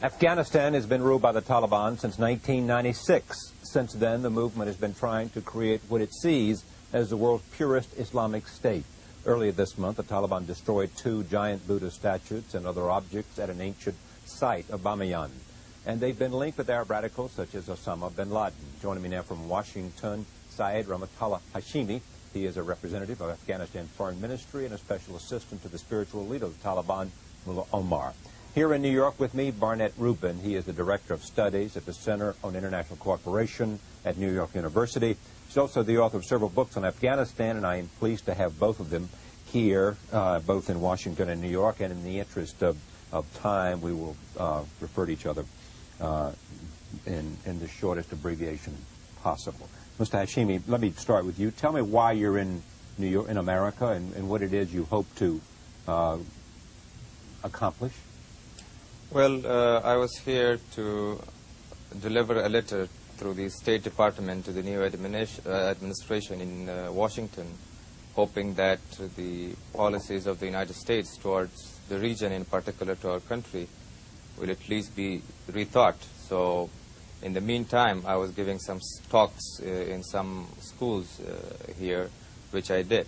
Afghanistan has been ruled by the Taliban since 1996. Since then, the movement has been trying to create what it sees as the world's purest Islamic state. Earlier this month, the Taliban destroyed 2 giant Buddha statues and other objects at an ancient site of Bamiyan. And they've been linked with Arab radicals such as Osama bin Laden. Joining me now from Washington, Syed Rahmatullah Hashemi. He is a representative of Afghanistan Foreign Ministry and a special assistant to the spiritual leader of the Taliban, Mullah Omar. Here in New York with me, Barnett Rubin. He is the Director of Studies at the Center on International Cooperation at New York University. He's also the author of several books on Afghanistan, and I am pleased to have both of them here, both in Washington and New York. And in the interest of time, we will refer to each other in the shortest abbreviation possible. Mr. Hashemi, let me start with you. Tell me why you're in New York, in America, and what it is you hope to accomplish. Well, I was here to deliver a letter through the State Department to the new administration in Washington, hoping that the policies of the United States towards the region, in particular to our country, will at least be rethought. So, in the meantime, I was giving some talks in some schools here, which I did.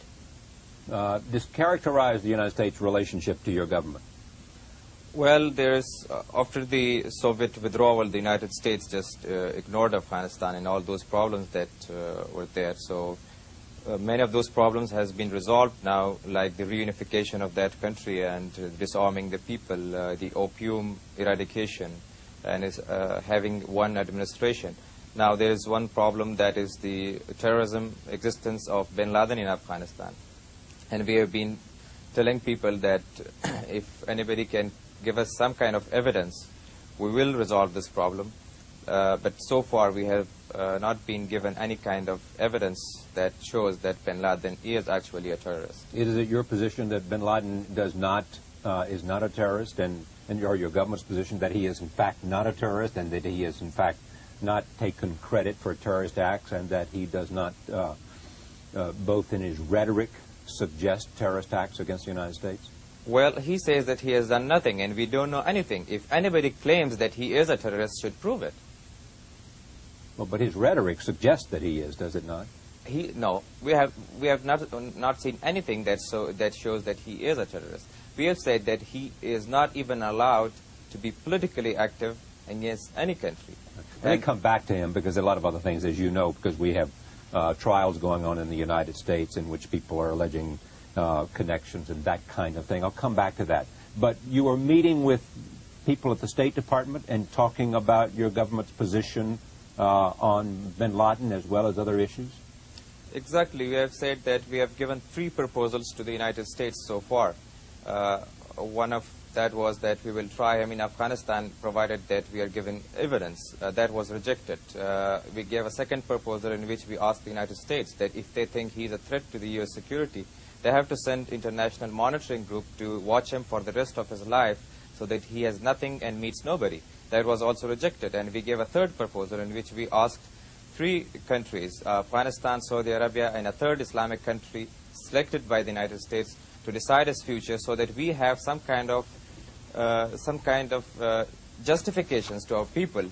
Just characterize the United States' relationship to your government. Well, after the Soviet withdrawal, the United States just ignored Afghanistan and all those problems that were there. So many of those problems has been resolved now, like the reunification of that country and disarming the people, the opium eradication, and is having one administration. Now there is one problem, that is the terrorism existence of bin Laden in Afghanistan. And we have been telling people that if anybody can give us some kind of evidence, we will resolve this problem. But so far we have not been given any kind of evidence that shows that bin Laden is actually a terrorist. Is it your position that bin Laden is not a terrorist, and your government's position that he is in fact not a terrorist, and that he is in fact not taken credit for terrorist acts, and that he does not, both in his rhetoric, suggest terrorist acts against the United States? Well, he says that he has done nothing, and we don't know anything. If anybody claims that he is a terrorist, should prove it. Well, but his rhetoric suggests that he is, does it not? No, we have not seen anything that shows that he is a terrorist. We have said that he is not even allowed to be politically active against any country. Let me come back to him, because there are a lot of other things, as you know, because we have trials going on in the United States in which people are alleging connections and that kind of thing. I'll come back to that. But you are meeting with people at the State Department and talking about your government's position on bin Laden as well as other issues? Exactly. We have said that we have given 3 proposals to the United States so far. One of that was that we will try him in Afghanistan, provided that we are given evidence. That was rejected. We gave a second proposal in which we asked the United States that if they think he is a threat to the U.S. security, they have to send international monitoring group to watch him for the rest of his life so that he has nothing and meets nobody. That was also rejected. And we gave a third proposal in which we asked 3 countries, Afghanistan, Saudi Arabia, and a third Islamic country selected by the United States to decide his future, so that we have some kind of justifications to our people,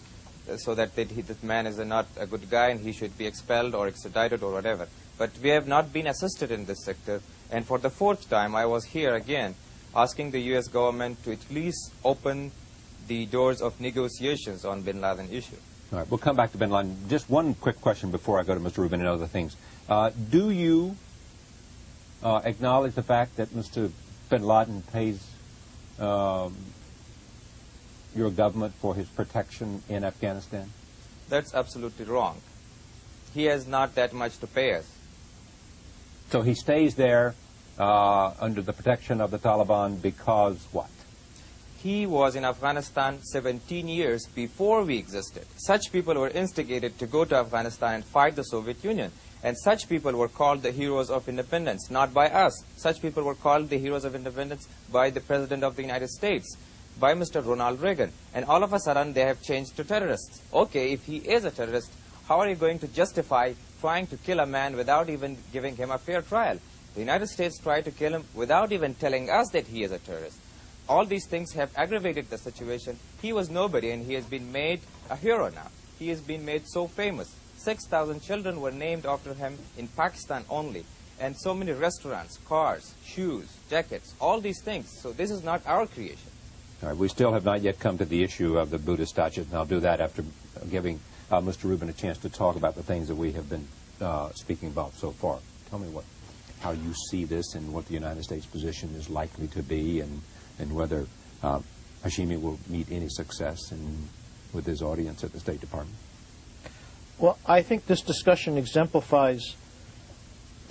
so that this man is not a good guy and he should be expelled or extradited or whatever. But we have not been assisted in this sector. And for the 4th time, I was here again asking the U.S. government to at least open the doors of negotiations on bin Laden issue. All right, we'll come back to bin Laden. Just one quick question before I go to Mr. Rubin and other things. Do you acknowledge the fact that Mr. bin Laden pays your government for his protection in Afghanistan? That's absolutely wrong. He has not that much to pay us. So he stays there under the protection of the Taliban because what? He was in Afghanistan 17 years before we existed. Such people were instigated to go to Afghanistan and fight the Soviet Union. And such people were called the heroes of independence, not by us. Such people were called the heroes of independence by the President of the United States, by Mr. Ronald Reagan. And all of a sudden, they have changed to terrorists. Okay, if he is a terrorist, how are you going to justify trying to kill a man without even giving him a fair trial? The United States tried to kill him without even telling us that he is a terrorist. all these things have aggravated the situation. He was nobody, and he has been made a hero now. He has been made so famous. 6,000 children were named after him in Pakistan only. And so many restaurants, cars, shoes, jackets, all these things. So this is not our creation. All right, we still have not yet come to the issue of the Buddhist statue, and I'll do that after giving Mr. Rubin a chance to talk about the things that we have been speaking about so far. Tell me how you see this and what the United States position is likely to be, and whether Hashemi will meet any success with his audience at the State Department. Well, I think this discussion exemplifies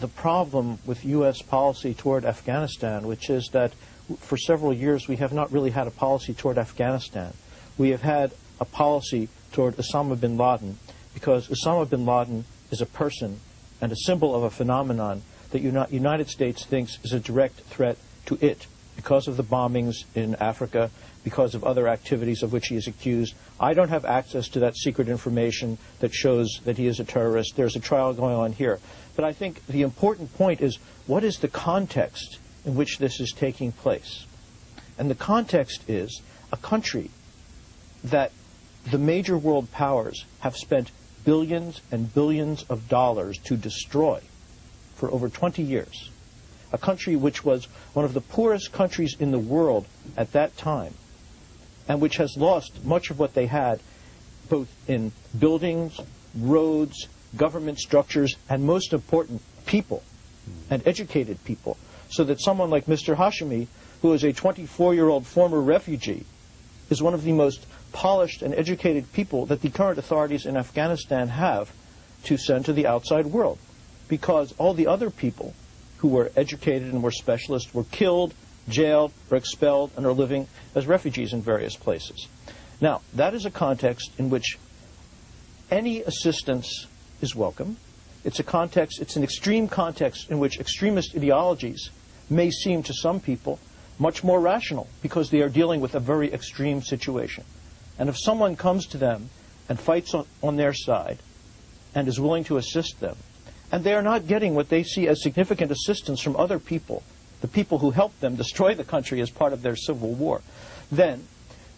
the problem with U.S. policy toward Afghanistan, which is that for several years we have not really had a policy toward Afghanistan. We have had a policy toward Osama bin Laden because Osama bin Laden is a person and a symbol of a phenomenon that the United States thinks is a direct threat to it because of the bombings in Africa, because of other activities of which he is accused. I don't have access to that secret information that shows that he is a terrorist. There's a trial going on here. But I think the important point is, what is the context in which this is taking place? And the context is a country that the major world powers have spent billions and billions of dollars to destroy for over 20 years. A country which was one of the poorest countries in the world at that time, and which has lost much of what they had, both in buildings, roads, government structures, and most important, people, and educated people. So that someone like Mr. Hashemi, who is a 24-year-old former refugee, is one of the most polished and educated people that the current authorities in Afghanistan have to send to the outside world. Because all the other people who were educated and were specialists were killed, jailed, or expelled, and are living as refugees in various places. Now, that is a context in which any assistance is welcome. It's an extreme context in which extremist ideologies may seem to some people much more rational because they are dealing with a very extreme situation. And if someone comes to them and fights on their side and is willing to assist them, and they are not getting what they see as significant assistance from other people, the people who helped them destroy the country as part of their civil war, then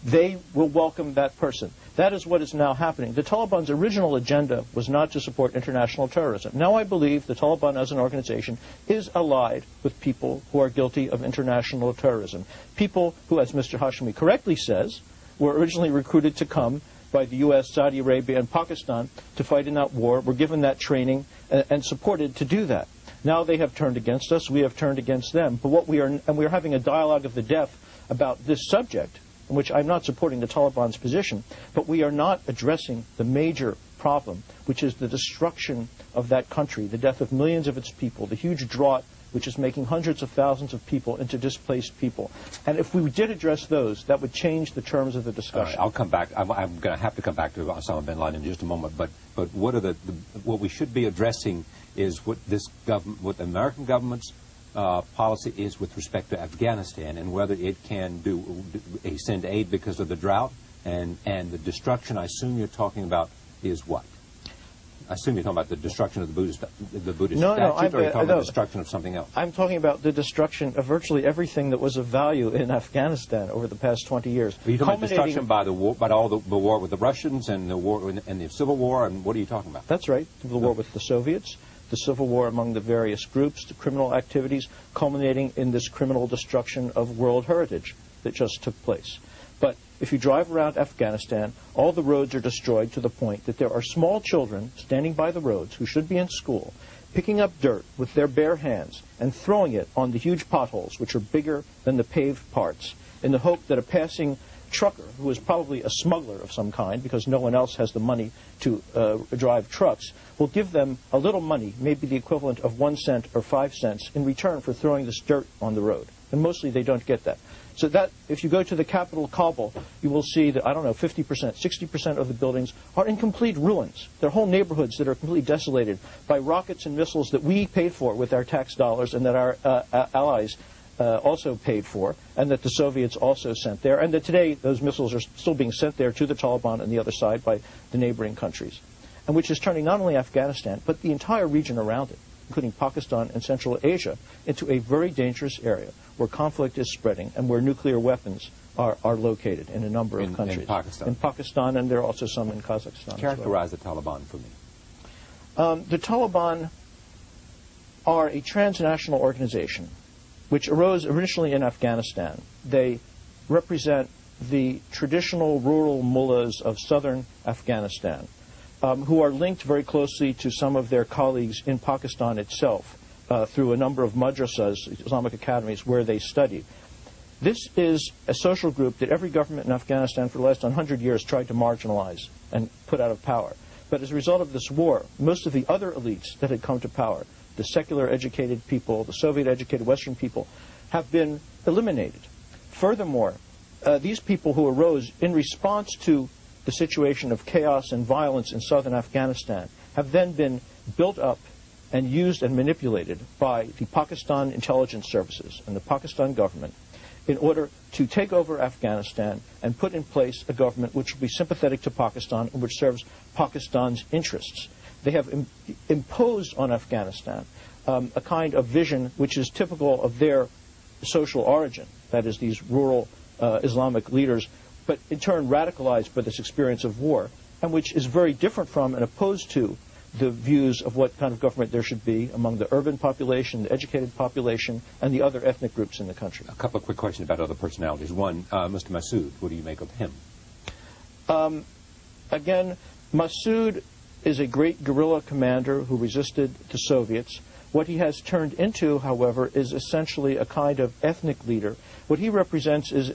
they will welcome that person. That is what is now happening. The Taliban's original agenda was not to support international terrorism. Now I believe the Taliban as an organization is allied with people who are guilty of international terrorism. People who, as Mr. Hashemi correctly says, were originally recruited to come by the U.S., Saudi Arabia, and Pakistan to fight in that war, were given that training and supported to do that. Now they have turned against us, we have turned against them. But we are having a dialogue of the deaf about this subject, in which I'm not supporting the Taliban's position, but we are not addressing the major problem, which is the destruction of that country, the death of millions of its people, the huge drought which is making hundreds of thousands of people into displaced people. And if we did address those, that would change the terms of the discussion. I'll come back. I'm going to have to come back to Osama bin Laden in just a moment. But what are what we should be addressing is what what the American government's policy is with respect to Afghanistan, and whether it can send aid because of the drought and the destruction. I assume you're talking about is what? I assume you're talking about the destruction of the Buddhist statute, or you're talking about the destruction of something else? I'm talking about the destruction of virtually everything that was of value in Afghanistan over the past 20 years. Are you talking about destruction by the war, by all the war with the Russians and the war and the Civil War, and what are you talking about? That's right. The war with the Soviets, the civil war among the various groups, the criminal activities, culminating in this criminal destruction of world heritage that just took place. But if you drive around Afghanistan, all the roads are destroyed to the point that there are small children standing by the roads who should be in school, picking up dirt with their bare hands and throwing it on the huge potholes, which are bigger than the paved parts, in the hope that a passing trucker, who is probably a smuggler of some kind, because no one else has the money to drive trucks, will give them a little money, maybe the equivalent of 1 cent or 5 cents, in return for throwing this dirt on the road. And mostly they don't get that. So that, if you go to the capital, Kabul, you will see that, 50%, 60% of the buildings are in complete ruins. There are whole neighborhoods that are completely desolated by rockets and missiles that we paid for with our tax dollars and that our allies also paid for, and that the Soviets also sent there, and that today those missiles are still being sent there to the Taliban on the other side by the neighboring countries, and which is turning not only Afghanistan, but the entire region around it including Pakistan and Central Asia, into a very dangerous area where conflict is spreading and where nuclear weapons are located in a number of countries. In Pakistan. In Pakistan, and there are also some in Kazakhstan. Characterize the Taliban for me. The Taliban are a transnational organization which arose initially in Afghanistan. They represent the traditional rural mullahs of southern Afghanistan, who are linked very closely to some of their colleagues in Pakistan itself through a number of madrasas, Islamic academies, where they study. This is a social group that every government in Afghanistan for the last 100 years tried to marginalize and put out of power. But as a result of this war, most of the other elites that had come to power, the secular educated people, the Soviet educated Western people, have been eliminated. Furthermore, these people who arose in response to the situation of chaos and violence in southern Afghanistan have then been built up and used and manipulated by the Pakistan intelligence services and the Pakistan government in order to take over Afghanistan and put in place a government which will be sympathetic to Pakistan and which serves Pakistan's interests. They have imposed on Afghanistan a kind of vision which is typical of their social origin, that is, these rural Islamic leaders, but in turn radicalized by this experience of war, and which is very different from and opposed to the views of what kind of government there should be among the urban population, the educated population, and the other ethnic groups in the country. A couple of quick questions about other personalities. One, Mr. Massoud, what do you make of him? Again, Massoud is a great guerrilla commander who resisted the Soviets. What he has turned into, however, is essentially a kind of ethnic leader. What he represents is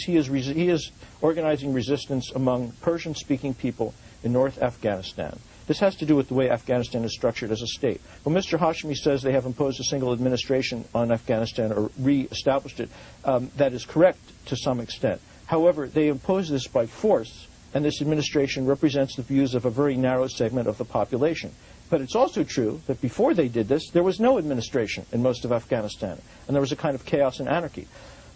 he is organizing resistance among Persian-speaking people in North Afghanistan. This has to do with the way Afghanistan is structured as a state. When Mr. Hashemi says they have imposed a single administration on Afghanistan or re-established it, that is correct to some extent. However, they impose this by force, and this administration represents the views of a very narrow segment of the population. But it's also true that before they did this, there was no administration in most of Afghanistan, and there was a kind of chaos and anarchy.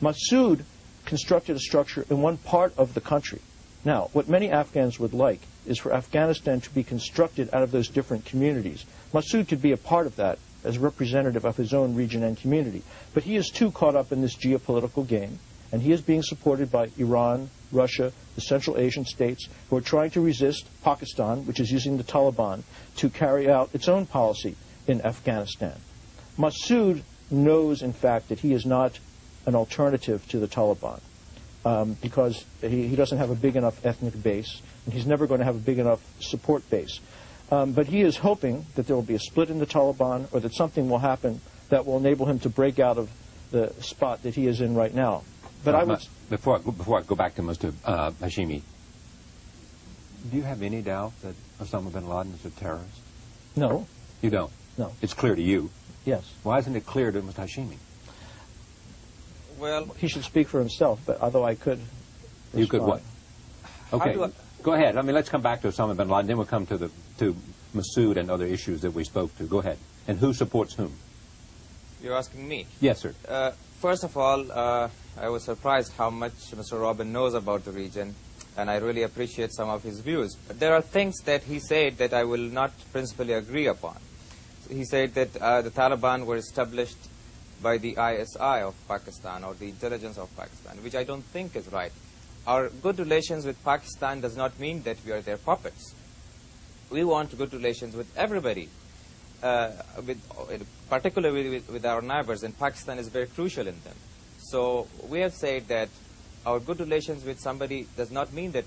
Massoud constructed a structure in one part of the country. Now, what many Afghans would like is for Afghanistan to be constructed out of those different communities. Massoud could be a part of that as representative of his own region and community. But he is too caught up in this geopolitical game, and he is being supported by Iran, Russia, the Central Asian states, who are trying to resist Pakistan, which is using the Taliban, to carry out its own policy in Afghanistan. Massoud knows, in fact, that he is not an alternative to the Taliban because he doesn't have a big enough ethnic base, and he's never going to have a big enough support base. But he is hoping that there will be a split in the Taliban or that something will happen that will enable him to break out of the spot that he is in right now. But I would... Before I go back to Mr. Hashemi, do you have any doubt that Osama bin Laden is a terrorist? No. You don't? No. It's clear to you? Yes. Why isn't it clear to Mr. Hashemi? Well, he should speak for himself, but although I could respond. You could what? Okay. Go ahead. I mean, let's come back to Osama bin Laden, then we'll come to Massoud and other issues that we spoke to. Go ahead. And who supports whom? You're asking me? Yes, sir. First of all, I was surprised how much Mr. Robin knows about the region, and I really appreciate some of his views. But there are things that he said that I will not principally agree upon. He said that the Taliban were established by the ISI of Pakistan, or the intelligence of Pakistan, which I don't think is right. Our good relations with Pakistan does not mean that we are their puppets. We want good relations with everybody, particularly with our neighbors, and Pakistan is very crucial in them. So we have said that our good relations with somebody does not mean that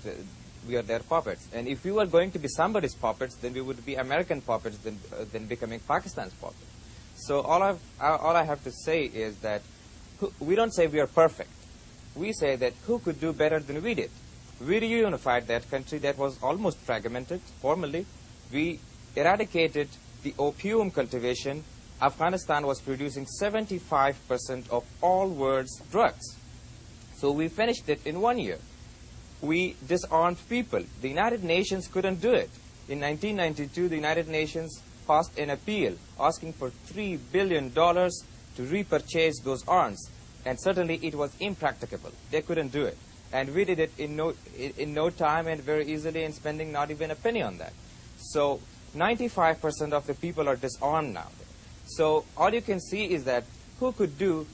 we are their puppets. And if we were going to be somebody's puppets, then we would be American puppets than becoming Pakistan's puppets. So all I have to say is that we don't say we are perfect. We say that who could do better than we did. We reunified that country that was almost fragmented formally. We eradicated the opium cultivation. Afghanistan was producing 75% of all world's drugs. So we finished it in 1 year. We disarmed people. The United Nations couldn't do it. In 1992, the United Nations passed an appeal asking for $3 billion to repurchase those arms. And certainly it was impracticable. They couldn't do it. And we did it in no time and very easily, and spending not even a penny on that. So 95% of the people are disarmed now. So all you can see is that who could do